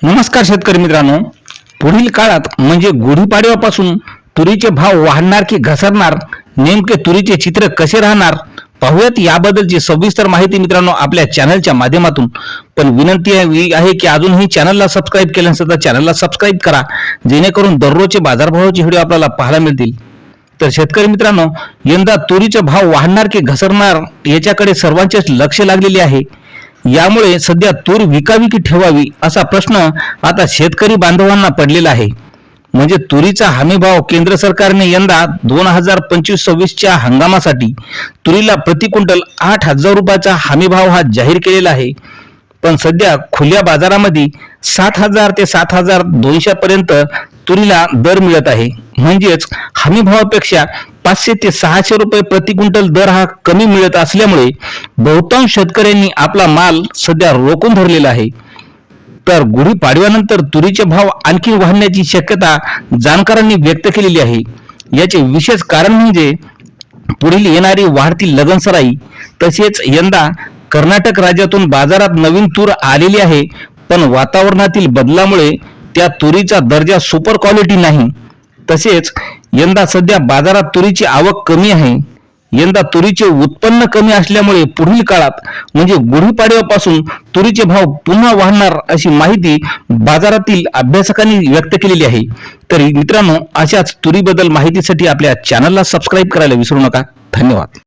नमस्कार शेतकरी मित्रांनो, पुढील काळात म्हणजे गुढीपाडव्यापासून तुरीचे भाव वाढणार की घसरणार, नेमके तुरीचे चित्र कसे राहणार पाहूयात। याबद्दलची सविस्तर माहिती मित्रांनो आपल्या चॅनलच्या माध्यमातून। पण विनंती आहे की अजूनही चॅनलला सबस्क्राईब केलं नसेल तर चॅनलला सबस्क्राईब करा, जेणेकरून दररोजचे बाजारभावाचे व्हिडिओ आपल्याला पाहायला मिळतील। तर शेतकरी मित्रांनो, यंदा तुरीचे भाव वाढणार की घसरणार याच्याकडे सर्वांचेच लक्ष लागलेले आहे। यामुळे सध्या तूर विकावी की ठेवावी असा प्रश्न आता शेतकरी बांधवांना पडलेला आहे। म्हणजे तुरीचा हमी भाव केंद्र सरकारने यंदा 2025-26च्या हंगामासाठी तुरीला प्रति क्विंटल 8,000 रुपयाचा हमी भाव हा जाहीर केलेला आहे। पण सध्या खुल्या बाजारामध्ये 7,000 ते 7,200 पर्यंत तुरीला दर मिळत आहे। म्हणजेच हमी भावापेक्षा 500 ते 600 रुपये प्रति क्विंटल दर हा कमी मिळत असल्यामुळे बहुतांश शेतकऱ्यांनी आपला माल सध्या रोखून धरलेला आहे। तर गुढीपाडव्यानंतर तुरीचे भाव आणखी वाढण्याची शक्यता जाणकारांनी व्यक्त केलेली आहे। याचे विशेष कारण म्हणजे पुढील येणारी वाढती लगनसराई, तसेच यंदा कर्नाटक राज्यातून बाजारात नवीन तूर आलेली आहे, पण वातावरणातील बदलामुळे त्या तुरीचा दर्जा सुपर क्वालिटी नाही। तसेच यंदा सध्या बाजारात तुरीची आवक कमी आहे। यंदा तुरीचे उत्पन्न कमी असल्यामुळे पुढील काळात म्हणजे गुढीपाडव्यापासून तुरीचे भाव पुन्हा वाढणार अशी माहिती बाजारातील अभ्यासकांनी व्यक्त केलेली आहे। तर मित्रांनो, अशाच तुरीबद्दल माहितीसाठी आपल्या चॅनलला सबस्क्राईब करायला विसरू नका। धन्यवाद।